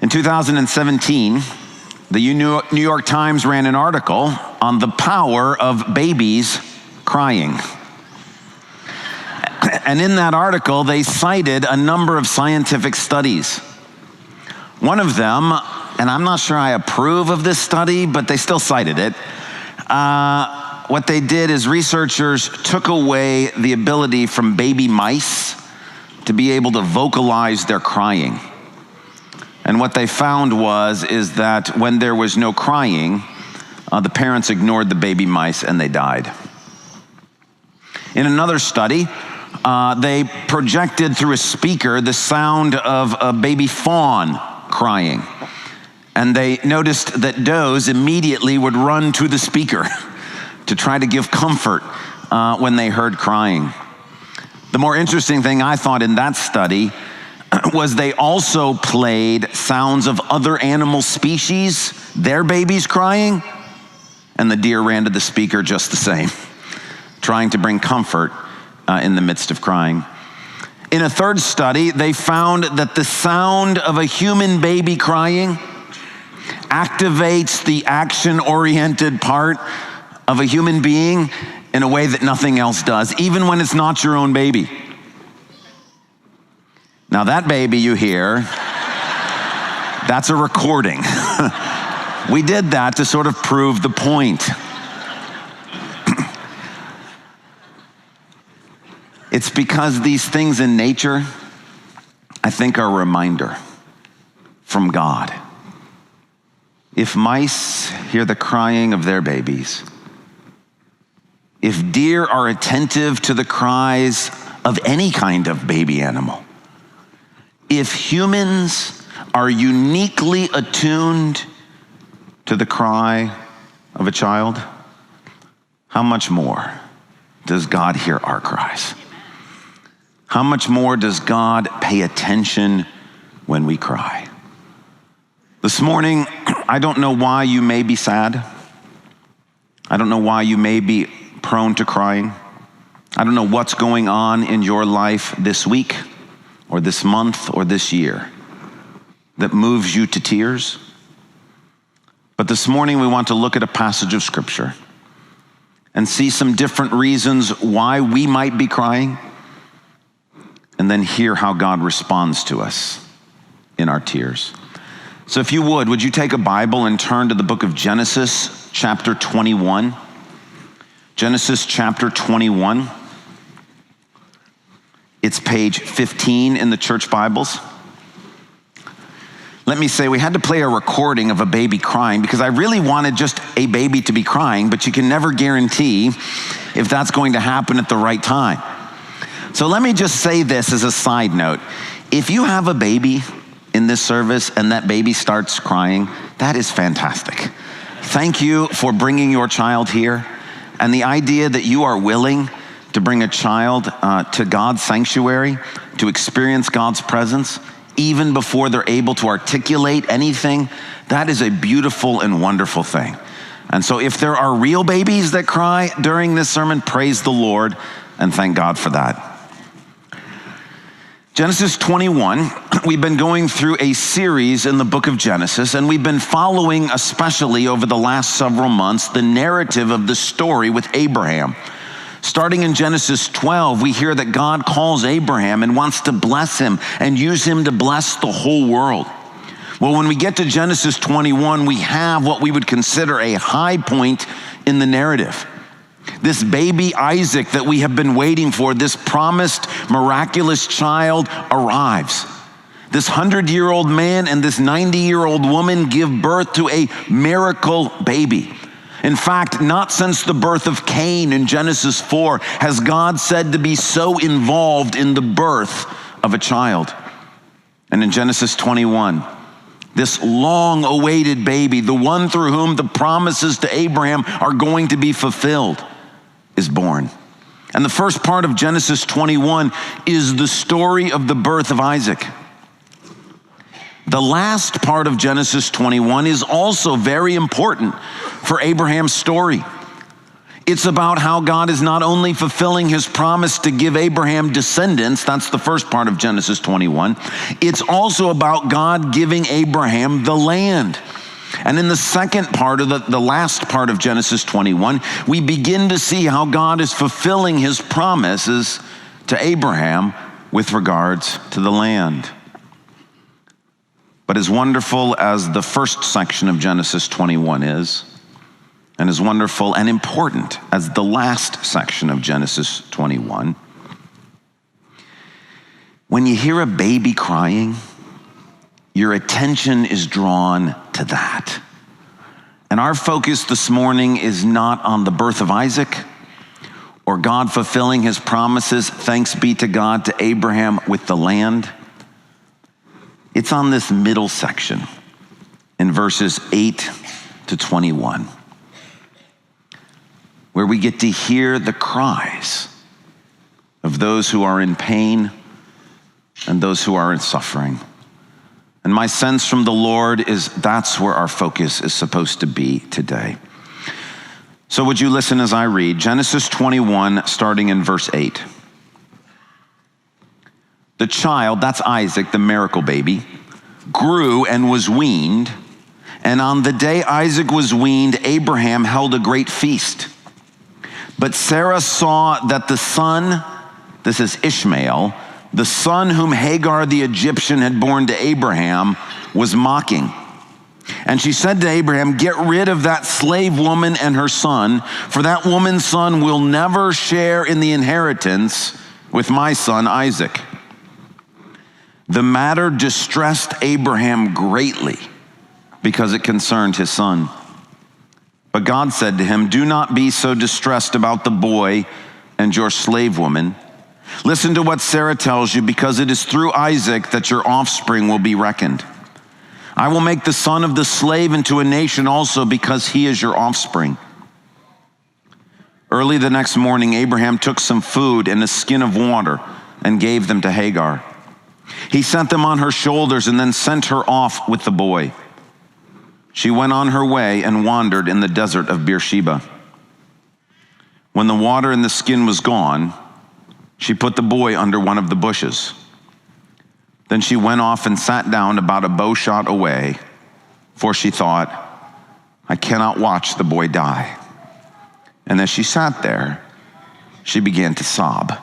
In 2017, the New York Times ran an article on the power of babies crying. And in that article, they cited a number of scientific studies. One of them, and I'm not sure I approve of this study, but they still cited it. What they did is researchers took away the ability from baby mice to be able to vocalize their crying. And what they found is that when there was no crying, the parents ignored the baby mice and they died. In another study, they projected through a speaker the sound of a baby fawn crying. And they noticed that does immediately would run to the speaker to try to give comfort when they heard crying. The more interesting thing I thought in that study was they also played sounds of other animal species, their babies crying, and the deer ran to the speaker just the same, trying to bring comfort in the midst of crying. In a third study, they found that the sound of a human baby crying activates the action-oriented part of a human being in a way that nothing else does, even when it's not your own baby. Now that baby you hear, that's a recording. We did that to sort of prove the point. It's because these things in nature, I think, are a reminder from God. If mice hear the crying of their babies, if deer are attentive to the cries of any kind of baby animal, if humans are uniquely attuned to the cry of a child, how much more does God hear our cries? How much more does God pay attention when we cry? This morning, I don't know why you may be sad. I don't know why you may be prone to crying. I don't know what's going on in your life this week or this month or this year that moves you to tears. But this morning we want to look at a passage of Scripture and see some different reasons why we might be crying, and then hear how God responds to us in our tears. So if you would you take a Bible and turn to the book of Genesis, chapter 21. Genesis chapter 21. It's page 15 in the church Bibles. Let me say, we had to play a recording of a baby crying because I really wanted just a baby to be crying, but you can never guarantee if that's going to happen at the right time. So let me just say this as a side note. If you have a baby in this service and that baby starts crying, that is fantastic. Thank you for bringing your child here. And the idea that you are willing to bring a child to God's sanctuary, to experience God's presence, even before they're able to articulate anything, that is a beautiful and wonderful thing. And so if there are real babies that cry during this sermon, praise the Lord and thank God for that. Genesis 21, we've been going through a series in the book of Genesis, and we've been following, especially over the last several months, the narrative of the story with Abraham. Starting in Genesis 12, we hear that God calls Abraham and wants to bless him and use him to bless the whole world. Well, when we get to Genesis 21, we have what we would consider a high point in the narrative. This baby Isaac that we have been waiting for, this promised miraculous child arrives. This 100-year-old man and this 90-year-old woman give birth to a miracle baby. In fact, not since the birth of Cain in Genesis 4 has God said to be so involved in the birth of a child. And in Genesis 21, this long-awaited baby, the one through whom the promises to Abraham are going to be fulfilled, is born. And the first part of Genesis 21 is the story of the birth of Isaac. The last part of Genesis 21 is also very important for Abraham's story. It's about how God is not only fulfilling his promise to give Abraham descendants, that's the first part of Genesis 21, it's also about God giving Abraham the land. And in the second part of the last part of Genesis 21, we begin to see how God is fulfilling his promises to Abraham with regards to the land. But as wonderful as the first section of Genesis 21 is, and as wonderful and important as the last section of Genesis 21, when you hear a baby crying, your attention is drawn to that. And our focus this morning is not on the birth of Isaac or God fulfilling his promises, thanks be to God, to Abraham with the land. It's on this middle section in verses 8 to 21, where we get to hear the cries of those who are in pain and those who are in suffering. And my sense from the Lord is that's where our focus is supposed to be today. So would you listen as I read Genesis 21, starting in verse 8. The child, that's Isaac, the miracle baby, grew and was weaned. And on the day Isaac was weaned, Abraham held a great feast. But Sarah saw that the son, this is Ishmael, the son whom Hagar the Egyptian had borne to Abraham, was mocking. And she said to Abraham, get rid of that slave woman and her son, for that woman's son will never share in the inheritance with my son Isaac. The matter distressed Abraham greatly because it concerned his son. But God said to him, do not be so distressed about the boy and your slave woman. Listen to what Sarah tells you, because it is through Isaac that your offspring will be reckoned. I will make the son of the slave into a nation also, because he is your offspring. Early the next morning, Abraham took some food and a skin of water and gave them to Hagar. He sent them on her shoulders and then sent her off with the boy. She went on her way and wandered in the desert of Beersheba. When the water in the skin was gone, she put the boy under one of the bushes. Then she went off and sat down about a bow shot away, for she thought, I cannot watch the boy die. And as she sat there, she began to sob.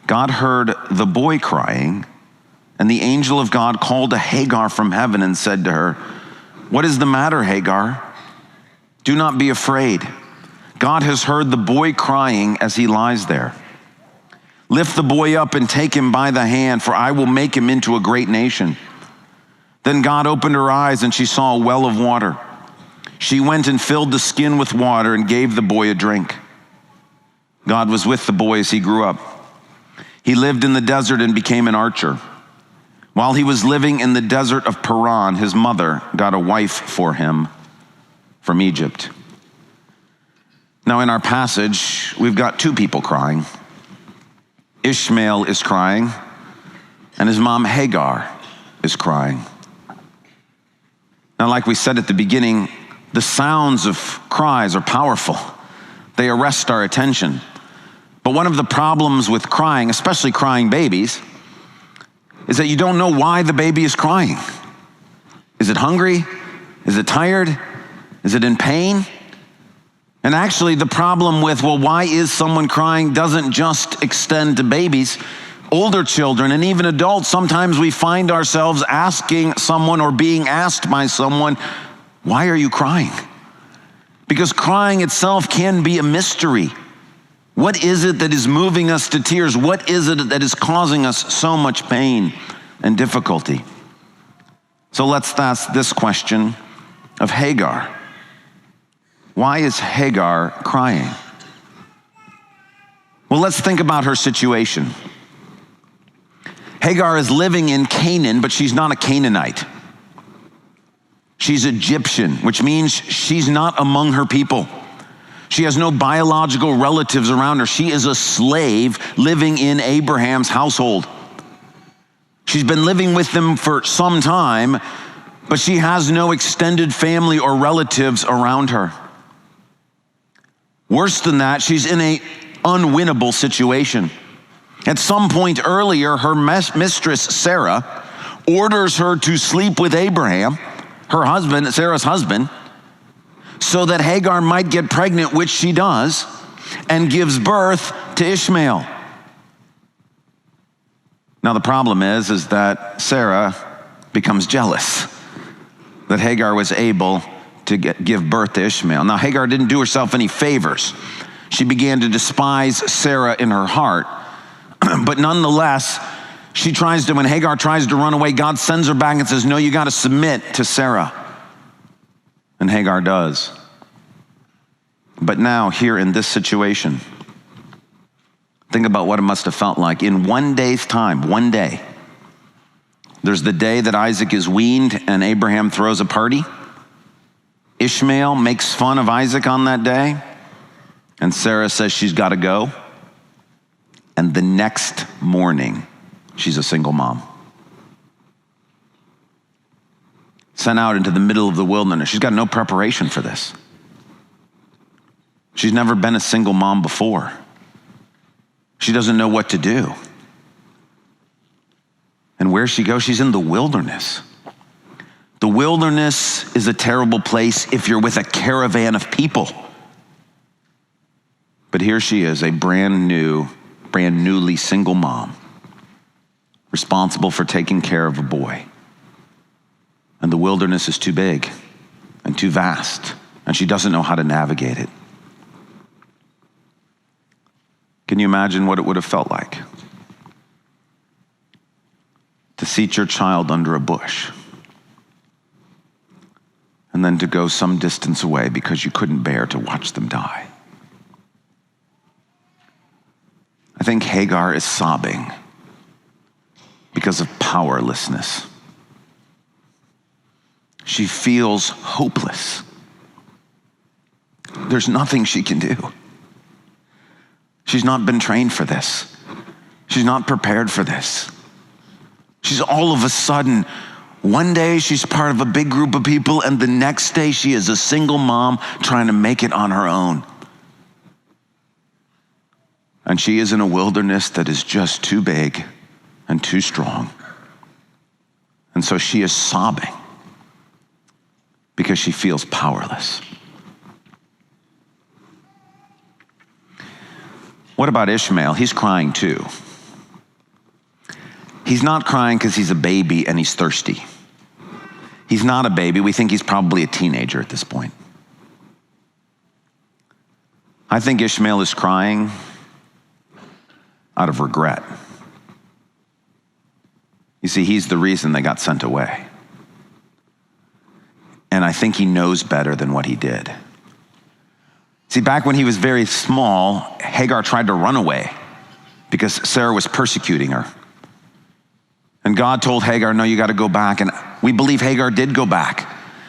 God heard the boy crying, and the angel of God called to Hagar from heaven and said to her, what is the matter, Hagar? Do not be afraid. God has heard the boy crying as he lies there. Lift the boy up and take him by the hand, for I will make him into a great nation. Then God opened her eyes, and she saw a well of water. She went and filled the skin with water and gave the boy a drink. God was with the boy as he grew up. He lived in the desert and became an archer. While he was living in the desert of Paran, his mother got a wife for him from Egypt. Now in our passage, we've got two people crying. Ishmael is crying, and his mom Hagar is crying. Now, like we said at the beginning, the sounds of cries are powerful. They arrest our attention. But one of the problems with crying, especially crying babies, is that you don't know why the baby is crying. Is it hungry? Is it tired? Is it in pain? And actually the problem with, well, why is someone crying doesn't just extend to babies. Older children and even adults, sometimes we find ourselves asking someone or being asked by someone, why are you crying? Because crying itself can be a mystery. What is it that is moving us to tears? What is it that is causing us so much pain and difficulty? So let's ask this question of Hagar. Why is Hagar crying? Well, let's think about her situation. Hagar is living in Canaan, but she's not a Canaanite. She's Egyptian, which means she's not among her people. She has no biological relatives around her. She is a slave living in Abraham's household. She's been living with them for some time, but she has no extended family or relatives around her. Worse than that, she's in an unwinnable situation. At some point earlier, her mistress, Sarah, orders her to sleep with Abraham, her husband, Sarah's husband, so that Hagar might get pregnant, which she does, and gives birth to Ishmael. Now the problem is that Sarah becomes jealous that Hagar was able to give birth to Ishmael. Now Hagar didn't do herself any favors. She began to despise Sarah in her heart. But nonetheless, when Hagar tries to run away, God sends her back and says, no, you got to submit to Sarah. And Hagar does. But now, here in this situation, think about what it must have felt like. In one day's time, one day, there's the day that Isaac is weaned and Abraham throws a party. Ishmael makes fun of Isaac on that day, and Sarah says she's got to go. And the next morning, she's a single mom. Sent out into the middle of the wilderness. She's got no preparation for this. She's never been a single mom before. She doesn't know what to do. And where she goes, she's in the wilderness. The wilderness is a terrible place if you're with a caravan of people. But here she is, a brand newly single mom, responsible for taking care of a boy. And the wilderness is too big and too vast, and she doesn't know how to navigate it. Can you imagine what it would have felt like to seat your child under a bush and then to go some distance away because you couldn't bear to watch them die? I think Hagar is sobbing because of powerlessness. She feels hopeless. There's nothing she can do. She's not been trained for this. She's not prepared for this. She's all of a sudden, one day she's part of a big group of people, and the next day she is a single mom trying to make it on her own. And she is in a wilderness that is just too big and too strong. And so she is sobbing because she feels powerless. What about Ishmael? He's crying too. He's not crying because he's a baby and he's thirsty. He's not a baby. We think he's probably a teenager at this point. I think Ishmael is crying out of regret. You see, he's the reason they got sent away. And I think he knows better than what he did. See, back when he was very small, Hagar tried to run away because Sarah was persecuting her. And God told Hagar, no, you got to go back. And we believe Hagar did go back.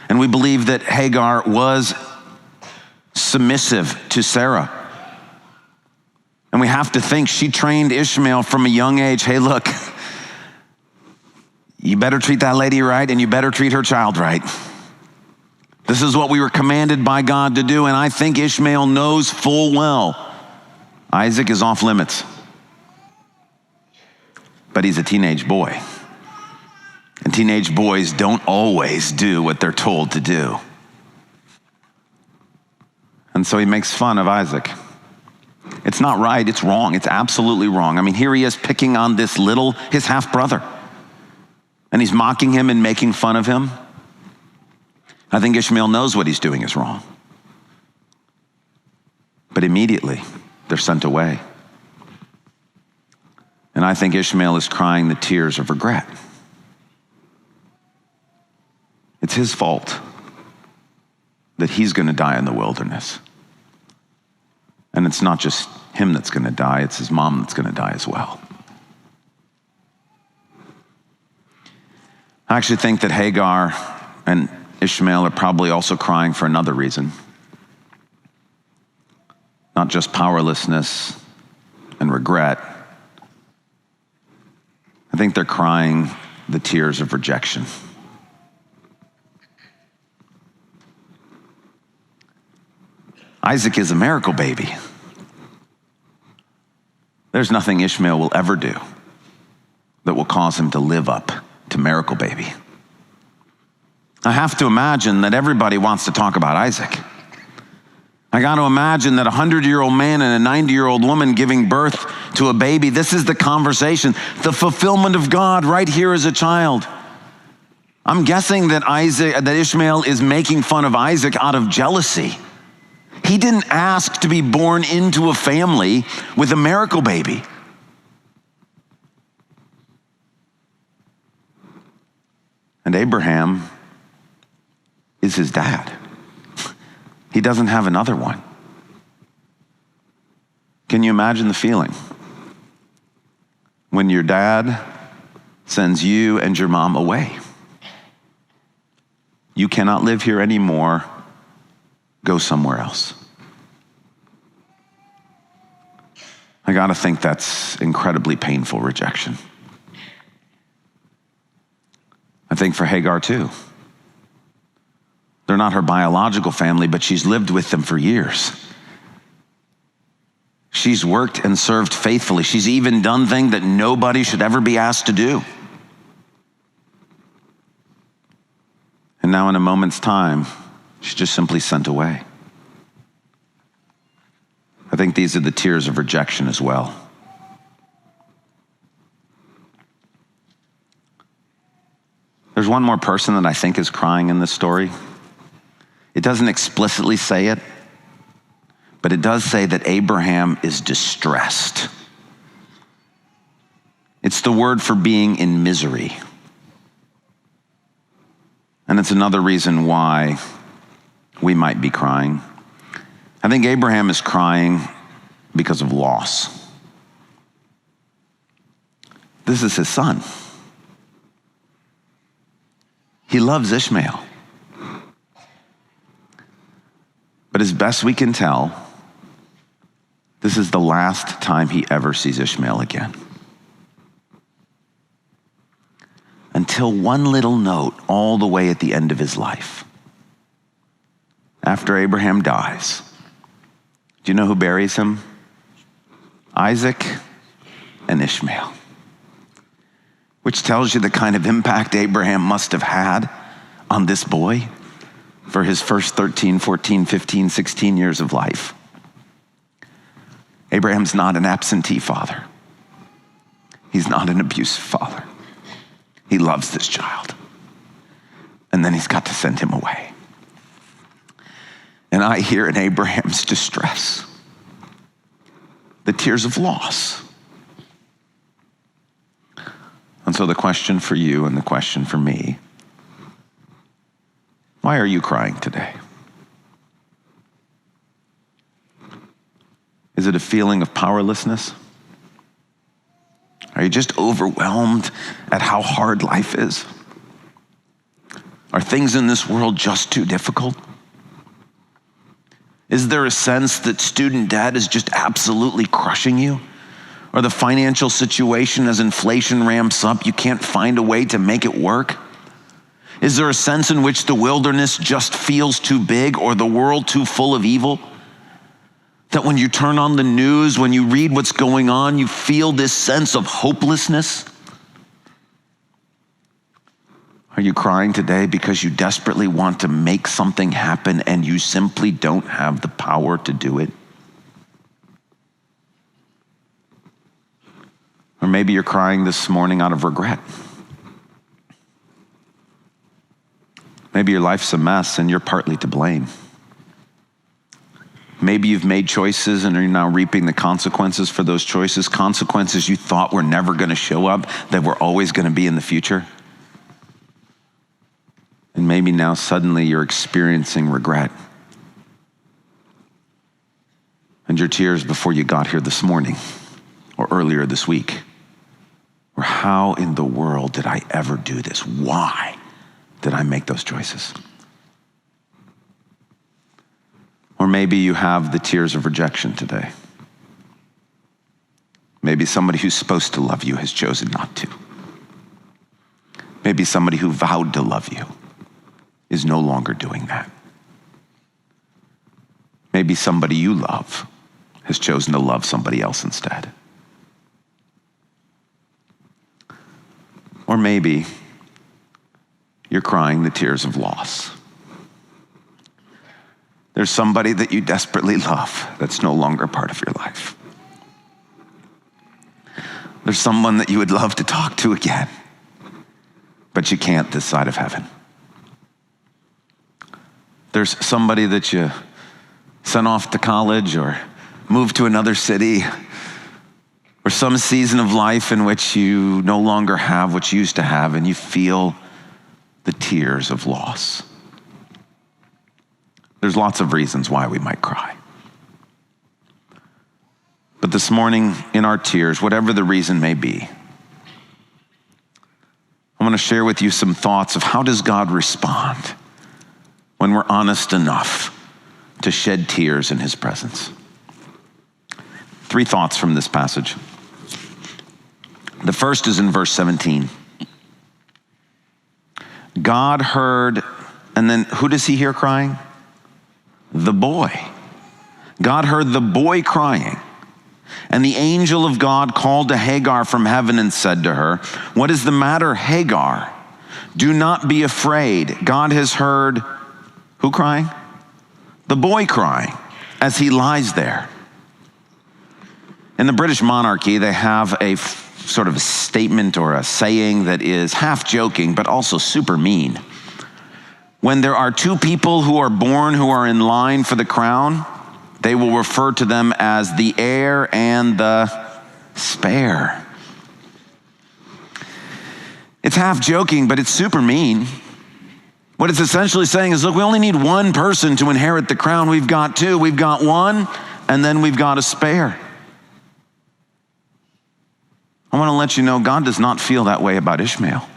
And we believe that Hagar was submissive to Sarah. And we have to think she trained Ishmael from a young age. Hey, look, you better treat that lady right and you better treat her child right. This is what we were commanded by God to do, and I think Ishmael knows full well Isaac is off limits. But he's a teenage boy. And teenage boys don't always do what they're told to do. And so he makes fun of Isaac. It's not right, it's wrong, it's absolutely wrong. I mean, here he is picking on his half-brother. And he's mocking him and making fun of him. I think Ishmael knows what he's doing is wrong. But immediately, they're sent away. And I think Ishmael is crying the tears of regret. It's his fault that he's going to die in the wilderness. And it's not just him that's going to die, it's his mom that's going to die as well. I actually think that Hagar and Ishmael are probably also crying for another reason. Not just powerlessness and regret. I think they're crying the tears of rejection. Isaac is a miracle baby. There's nothing Ishmael will ever do that will cause him to live up to miracle baby. I have to imagine that everybody wants to talk about Isaac. I got to imagine that a 100-year-old man and a 90-year-old woman giving birth to a baby, this is the conversation, the fulfillment of God right here as a child. I'm guessing that Ishmael is making fun of Isaac out of jealousy. He didn't ask to be born into a family with a miracle baby. And Abraham is his dad. He doesn't have another one. Can you imagine the feeling when your dad sends you and your mom away? You cannot live here anymore. Go somewhere else. I got to think that's incredibly painful rejection. I think for Hagar too. They're not her biological family, but she's lived with them for years. She's worked and served faithfully. She's even done things that nobody should ever be asked to do. And now in a moment's time, she's just simply sent away. I think these are the tears of rejection as well. There's one more person that I think is crying in this story. It doesn't explicitly say it, but it does say that Abraham is distressed. It's the word for being in misery. And it's another reason why we might be crying. I think Abraham is crying because of loss. This is his son. He loves Ishmael. But as best we can tell, this is the last time he ever sees Ishmael again. Until one little note all the way at the end of his life. After Abraham dies, do you know who buries him? Isaac and Ishmael. Which tells you the kind of impact Abraham must have had on this boy for his first 13, 14, 15, 16 years of life. Abraham's not an absentee father. He's not an abusive father. He loves this child. And then he's got to send him away. And I hear in Abraham's distress the tears of loss. And so the question for you and the question for me, why are you crying today? Is it a feeling of powerlessness? Are you just overwhelmed at how hard life is? Are things in this world just too difficult? Is there a sense that student debt is just absolutely crushing you? Or the financial situation as inflation ramps up, you can't find a way to make it work? Is there a sense in which the wilderness just feels too big or the world too full of evil? That when you turn on the news, when you read what's going on, you feel this sense of hopelessness? Are you crying today because you desperately want to make something happen and you simply don't have the power to do it? Or maybe you're crying this morning out of regret. Maybe your life's a mess and you're partly to blame. Maybe you've made choices and are now reaping the consequences for those choices, consequences you thought were never going to show up, that were always going to be in the future. And maybe now suddenly you're experiencing regret. And your tears before you got here this morning or earlier this week were, how in the world did I ever do this? Why did I make those choices? Or maybe you have the tears of rejection today. Maybe somebody who's supposed to love you has chosen not to. Maybe somebody who vowed to love you is no longer doing that. Maybe somebody you love has chosen to love somebody else instead. Or maybe you're crying the tears of loss. There's somebody that you desperately love that's no longer part of your life. There's someone that you would love to talk to again, but you can't this side of heaven. There's somebody that you sent off to college or moved to another city, or some season of life in which you no longer have what you used to have, and you feel the tears of loss. There's lots of reasons why we might cry. But this morning, in our tears, whatever the reason may be, I want to share with you some thoughts of how does God respond when we're honest enough to shed tears in his presence. 3 thoughts from this passage. The first is in verse 17. God heard, and then who does he hear crying? The boy. God heard the boy crying. And the angel of God called to Hagar from heaven and said to her, "What is the matter, Hagar? Do not be afraid. God has heard," who crying? The boy crying as he lies there. In the British monarchy, they have a sort of a statement or a saying that is half joking, but also super mean. When there are 2 people who are born who are in line for the crown, they will refer to them as the heir and the spare. It's half joking, but it's super mean. What it's essentially saying is, look, we only need 1 person to inherit the crown. We've got 2. We've got 1, and then we've got a spare. I want to let you know, God does not feel that way about Ishmael.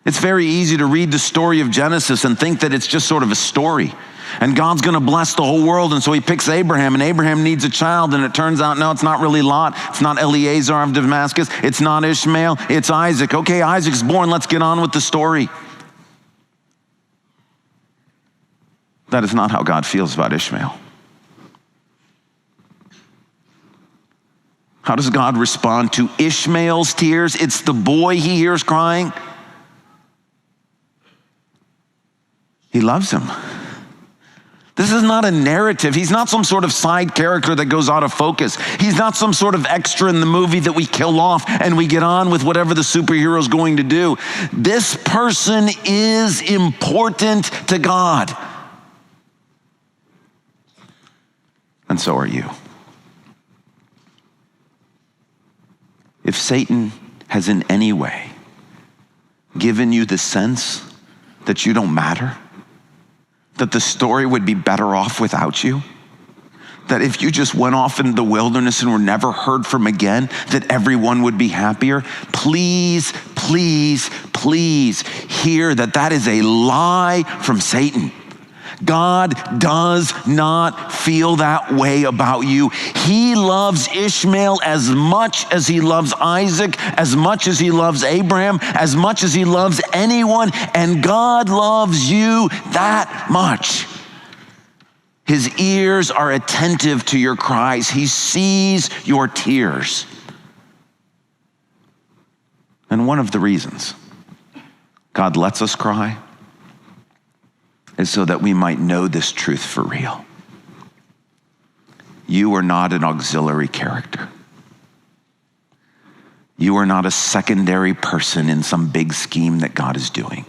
It's very easy to read the story of Genesis and think that it's just sort of a story. And God's going to bless the whole world, and so he picks Abraham, and Abraham needs a child, and it turns out, no, it's not really Lot. It's not Eliezer of Damascus. It's not Ishmael. It's Isaac. Okay, Isaac's born. Let's get on with the story. That is not how God feels about Ishmael. How does God respond to Ishmael's tears? It's the boy he hears crying. He loves him. This is not a narrative. He's not some sort of side character that goes out of focus. He's not some sort of extra in the movie that we kill off and we get on with whatever the superhero is going to do. This person is important to God. And so are you. If Satan has in any way given you the sense that you don't matter, that the story would be better off without you, that if you just went off in the wilderness and were never heard from again, that everyone would be happier, please, please, please hear that that is a lie from Satan. God does not feel that way about you. He loves Ishmael as much as he loves Isaac, as much as he loves Abraham, as much as he loves anyone, and God loves you that much. His ears are attentive to your cries. He sees your tears. And one of the reasons God lets us cry is so that we might know this truth for real. You are not an auxiliary character. You are not a secondary person in some big scheme that God is doing.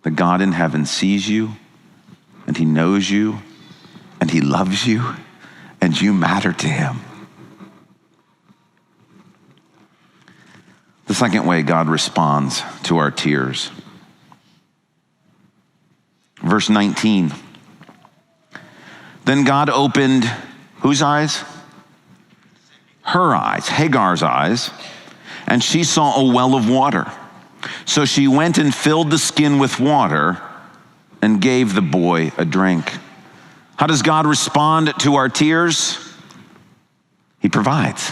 The God in heaven sees you, and he knows you, and he loves you, and you matter to him. The second way God responds to our tears. Verse 19. Then God opened whose eyes? Her eyes, Hagar's eyes, and she saw a well of water. So she went and filled the skin with water and gave the boy a drink. How does God respond to our tears? He provides.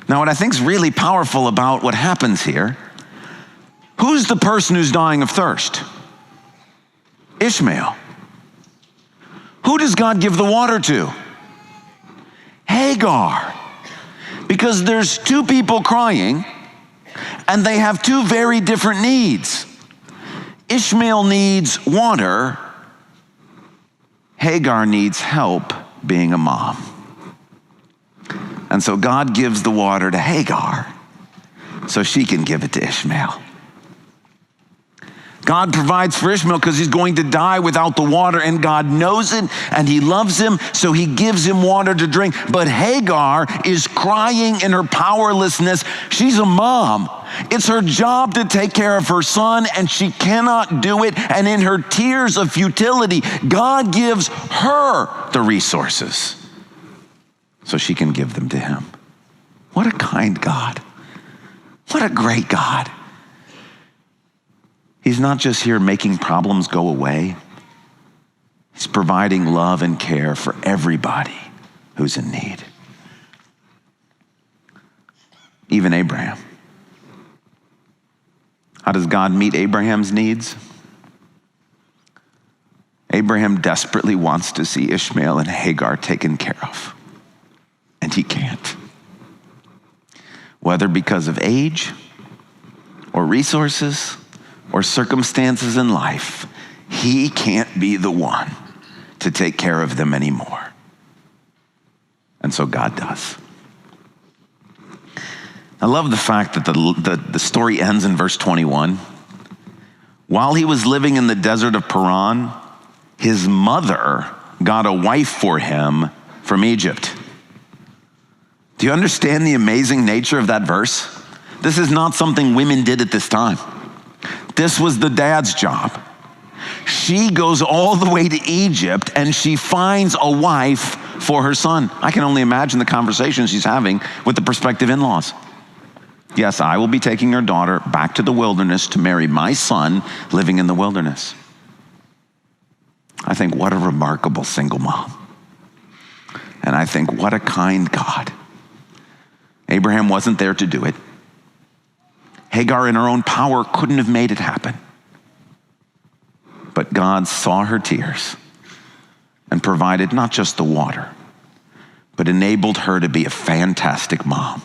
Now, what I think is really powerful about what happens here, who's the person who's dying of thirst? Ishmael. Who does God give the water to? Hagar. Because there's two people crying, and they have two very different needs. Ishmael needs water. Hagar needs help being a mom. And so God gives the water to Hagar so she can give it to Ishmael. God provides for Ishmael because he's going to die without the water, and God knows it, and he loves him, so he gives him water to drink. But Hagar is crying in her powerlessness. She's a mom. It's her job to take care of her son, and she cannot do it. And in her tears of futility, God gives her the resources so she can give them to him. What a kind God. What a great God. He's not just here making problems go away. He's providing love and care for everybody who's in need. Even Abraham. How does God meet Abraham's needs? Abraham desperately wants to see Ishmael and Hagar taken care of, and he can't. Whether because of age or resources or circumstances in life, he can't be the one to take care of them anymore. And so God does. I love the fact that the story ends in verse 21. While he was living in the desert of Paran, his mother got a wife for him from Egypt. Do you understand the amazing nature of that verse? This is not something women did at this time. This was the dad's job. She goes all the way to Egypt and she finds a wife for her son. I can only imagine the conversation she's having with the prospective in-laws. Yes, I will be taking your daughter back to the wilderness to marry my son living in the wilderness. I think, what a remarkable single mom. And I think, what a kind God. Abraham wasn't there to do it. Hagar in her own power couldn't have made it happen. But God saw her tears and provided not just the water, but enabled her to be a fantastic mom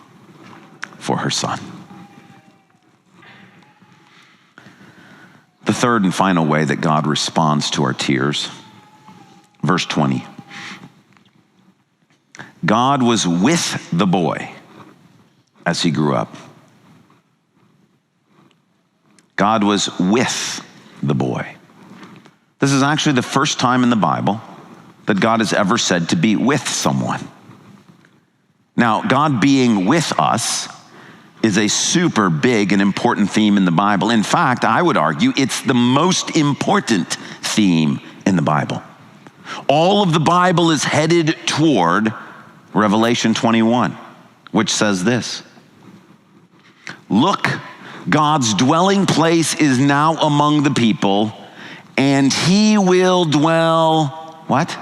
for her son. The third and final way that God responds to our tears, verse 20. God was with the boy as he grew up. God was with the boy. This is actually the first time in the Bible that God is ever said to be with someone. Now, God being with us is a super big and important theme in the Bible. In fact, I would argue it's the most important theme in the Bible. All of the Bible is headed toward Revelation 21, which says this: look, God's dwelling place is now among the people, and he will dwell, what?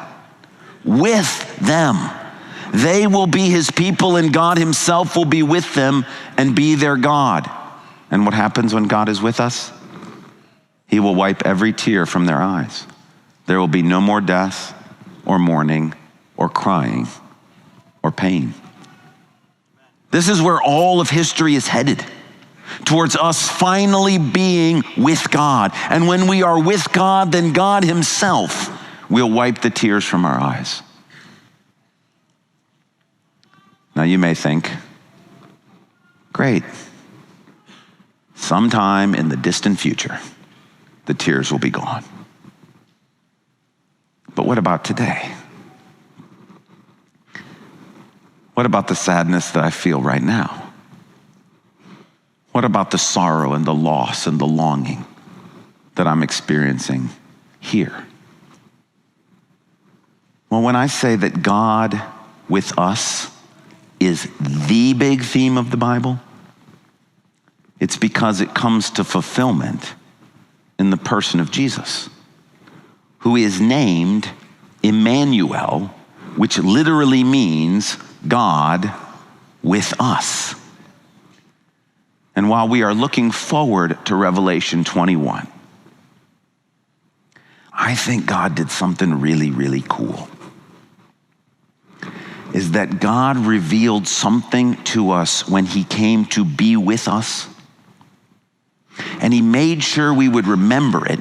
With them. They will be his people, and God himself will be with them and be their God. And what happens when God is with us? He will wipe every tear from their eyes. There will be no more death or mourning or crying or pain. This is where all of history is headed, towards us finally being with God. And when we are with God, then God himself will wipe the tears from our eyes. Now you may think, great, sometime in the distant future, the tears will be gone. But what about today? What about the sadness that I feel right now? What about the sorrow and the loss and the longing that I'm experiencing here? Well, when I say that God with us is the big theme of the Bible, it's because it comes to fulfillment in the person of Jesus, who is named Emmanuel, which literally means God with us. And while we are looking forward to Revelation 21, I think God did something really, really cool. Is that God revealed something to us when he came to be with us. And he made sure we would remember it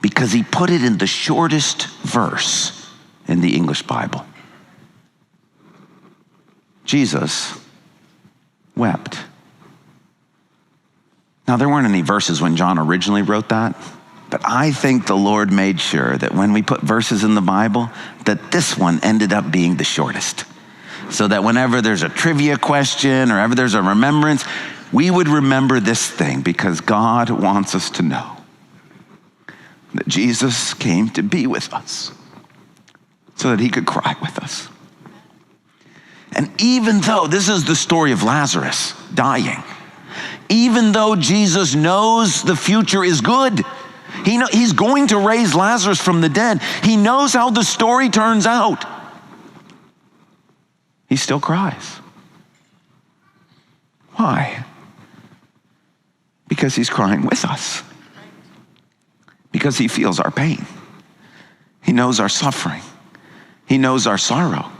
because he put it in the shortest verse in the English Bible. Jesus wept. Now, there weren't any verses when John originally wrote that, but I think the Lord made sure that when we put verses in the Bible, that this one ended up being the shortest. So that whenever there's a trivia question or ever there's a remembrance, we would remember this thing because God wants us to know that Jesus came to be with us so that he could cry with us. And even though this is the story of Lazarus dying, even though Jesus knows the future is good, he's going to raise Lazarus from the dead. He knows how the story turns out. He still cries. Why? Because he's crying with us. Because he feels our pain. He knows our suffering. He knows our sorrow.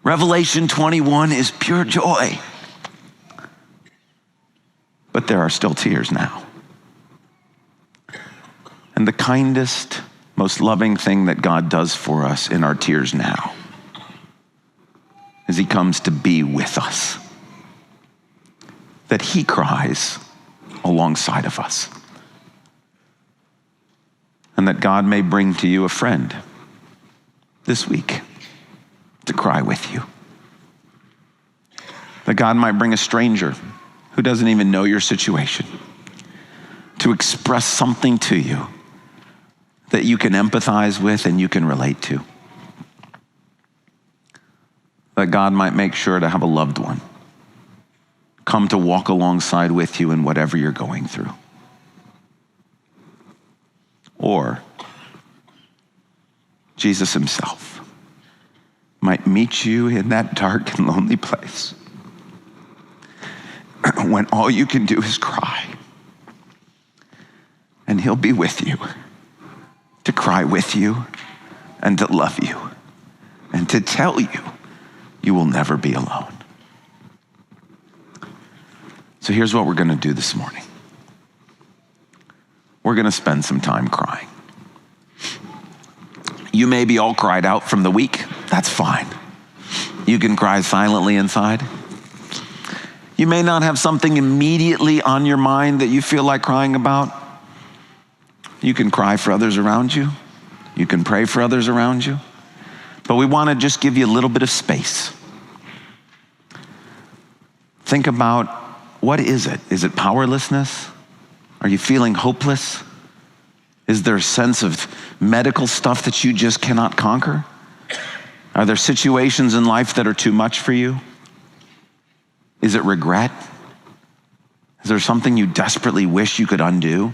Revelation 21 is pure joy. But there are still tears now. And the kindest, most loving thing that God does for us in our tears now is he comes to be with us. That he cries alongside of us. And that God may bring to you a friend this week to cry with you. That God might bring a stranger who doesn't even know your situation to express something to you that you can empathize with and you can relate to. That God might make sure to have a loved one come to walk alongside with you in whatever you're going through. Or Jesus himself might meet you in that dark and lonely place when all you can do is cry. And he'll be with you to cry with you and to love you and to tell you you will never be alone. So here's what we're going to do this morning. We're going to spend some time crying. You may be all cried out from the week. That's fine. You can cry silently inside. You may not have something immediately on your mind that you feel like crying about. You can cry for others around you. You can pray for others around you. But we want to just give you a little bit of space. Think about, what is it? Is it powerlessness? Are you feeling hopeless? Is there a sense of medical stuff that you just cannot conquer? Are there situations in life that are too much for you? Is it regret? Is there something you desperately wish you could undo?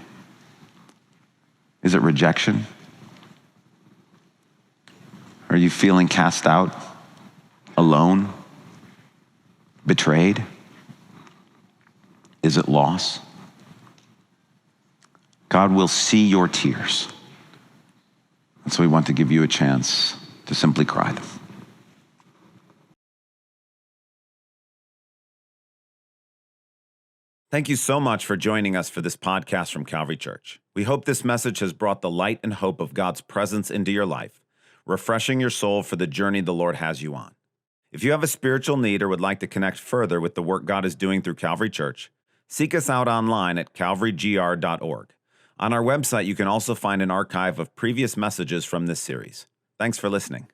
Is it rejection? Are you feeling cast out, alone, betrayed? Is it loss? God will see your tears. And so we want to give you a chance to simply cry them. Thank you so much for joining us for this podcast from Calvary Church. We hope this message has brought the light and hope of God's presence into your life, refreshing your soul for the journey the Lord has you on. If you have a spiritual need or would like to connect further with the work God is doing through Calvary Church, seek us out online at calvarygr.org. On our website, you can also find an archive of previous messages from this series. Thanks for listening.